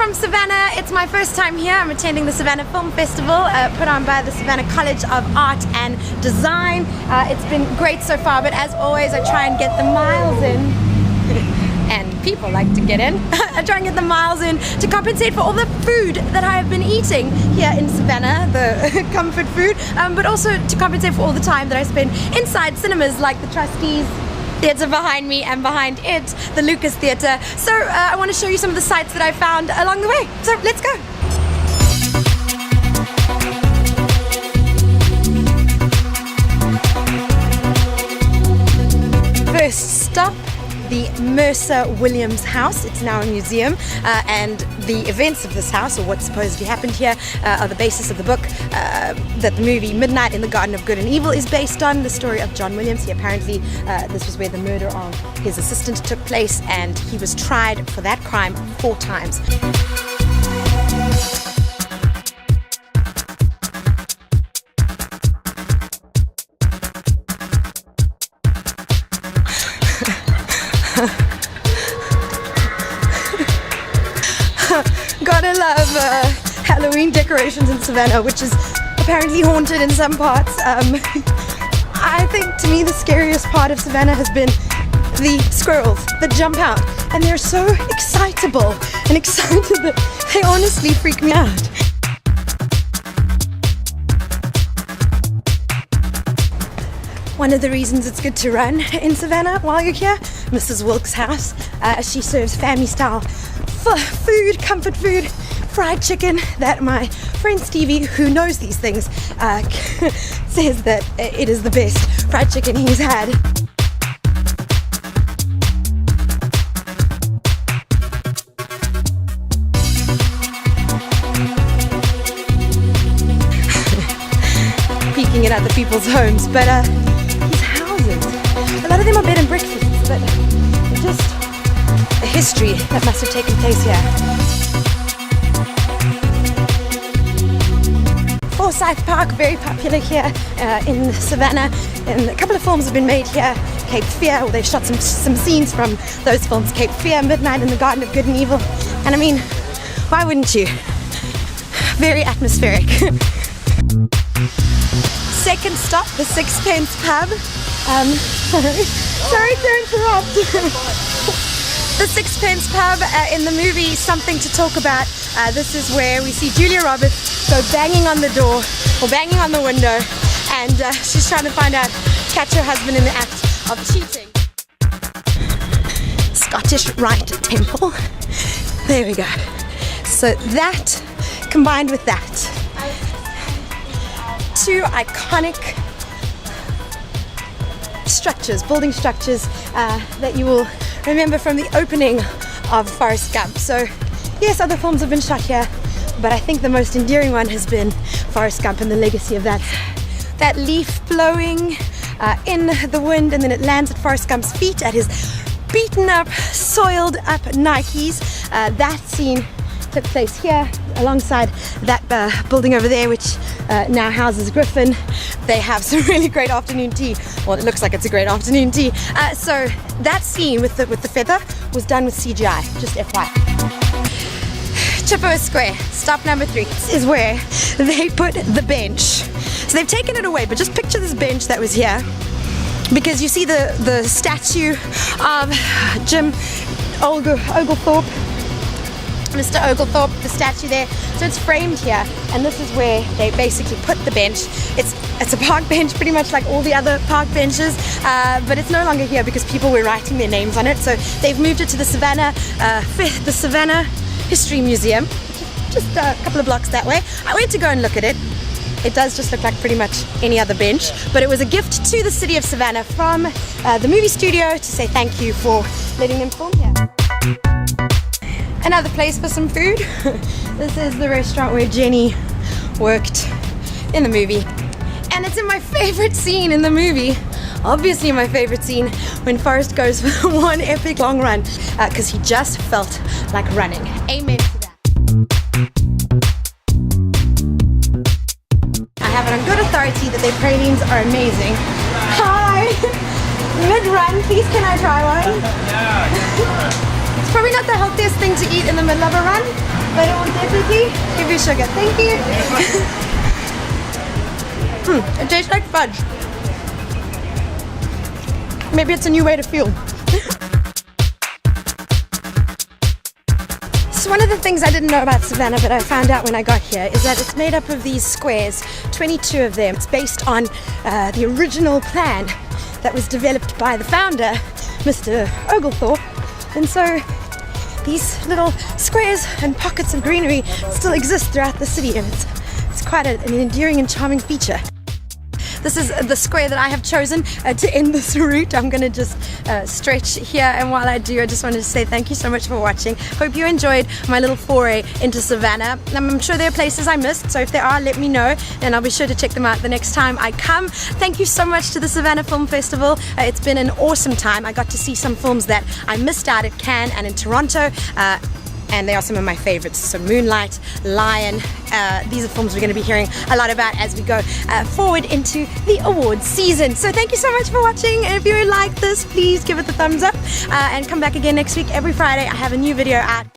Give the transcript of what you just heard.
from Savannah. It's my first time here. I'm attending the Savannah Film Festival put on by the Savannah College of Art and Design. It's been great so far, but as always I try and get the miles in and people like to get in. I try and get the miles in to compensate for all the food that I have been eating here in Savannah, the comfort food, but also to compensate for all the time that I spend inside cinemas like the Trustees Theatre behind me, and behind it, the Lucas Theatre. So I want to show you some of the sights that I found along the way. So let's go. First stop, the Mercer Williams house. It's now a museum, and the events of this house, or what supposedly happened here, are the basis of the book that the movie Midnight in the Garden of Good and Evil is based on, the story of John Williams. He apparently, this was where the murder of his assistant took place, and he was tried for that crime 4 times. Gotta love Halloween decorations in Savannah, which is apparently haunted in some parts. I think to me the scariest part of Savannah has been the squirrels that jump out, and they're so excitable and excited that they honestly freak me out. One of the reasons it's good to run in Savannah while you're here, Mrs. Wilkes' house. She serves family style food, comfort food, fried chicken that my friend Stevie, who knows these things, says that it is the best fried chicken he's had. Peeking at other people's homes, but these houses, a lot of them are bed and breakfasts, but just the history that must have taken place here. Forsyth Park, very popular here in Savannah, and a couple of films have been made here. Cape Fear, well, they've shot some scenes from those films. Cape Fear, Midnight in the Garden of Good and Evil, and I mean, why wouldn't you? Very atmospheric. Second stop, the Sixpence Pub. Sorry to interrupt. The Sixpence Pub in the movie Something to Talk About. This is where we see Julia Roberts go banging on the door, or banging on the window, and she's trying to catch her husband in the act of cheating. Scottish Rite Temple. There we go. So that, combined with that, 2 iconic structures, building structures that you will remember from the opening of Forrest Gump. So yes, other films have been shot here, but I think the most endearing one has been Forrest Gump and the legacy of that leaf blowing in the wind, and then it lands at Forrest Gump's feet at his beaten up, soiled up Nikes. That scene took place here alongside that building over there, which now houses Griffin. They have some really great afternoon tea. Well, it looks like it's a great afternoon tea. So that scene with the feather was done with CGI, just FYI. Chippewa Square, stop number 3, is where they put the bench. So they've taken it away, but just picture this bench that was here, because you see the statue of Jim Oglethorpe, Mr. Oglethorpe, the statue there. So it's framed here, and this is where they basically put the bench. It's a park bench, pretty much like all the other park benches, but it's no longer here because people were writing their names on it. So they've moved it to the Savannah History Museum, just a couple of blocks that way. I went to go and look at it. It does just look like pretty much any other bench, but it was a gift to the city of Savannah from the movie studio to say thank you for letting them film here. Another place for some food. This is the restaurant where Jenny worked in the movie, and it's in my favorite scene in the movie. Obviously my favorite scene, when Forrest goes for one epic long run, because he just felt like running. Amen to that. I have it on good authority that their pralines are amazing. Hi! Mid-run, please can I try one? It's probably not the healthiest thing to eat in the middle of a run, But it will definitely give you sugar. Thank you. It tastes like fudge. Maybe it's a new way to feel. So one of the things I didn't know about Savannah, but I found out when I got here, is that it's made up of these squares, 22 of them. It's based on the original plan that was developed by the founder, Mr. Oglethorpe. And so these little squares and pockets of greenery still exist throughout the city, and it's quite an endearing and charming feature. This is the square that I have chosen to end this route. I'm going to just stretch here, and while I do, I just wanted to say thank you so much for watching. Hope you enjoyed my little foray into Savannah. I'm sure there are places I missed, so if there are, let me know, and I'll be sure to check them out the next time I come. Thank you so much to the Savannah Film Festival. It's been an awesome time. I got to see some films that I missed out at Cannes and in Toronto. And they are some of my favorites. So Moonlight, Lion, these are films we're going to be hearing a lot about as we go forward into the awards season. So thank you so much for watching. And if you like this, please give it the thumbs up and come back again next week. Every Friday I have a new video out.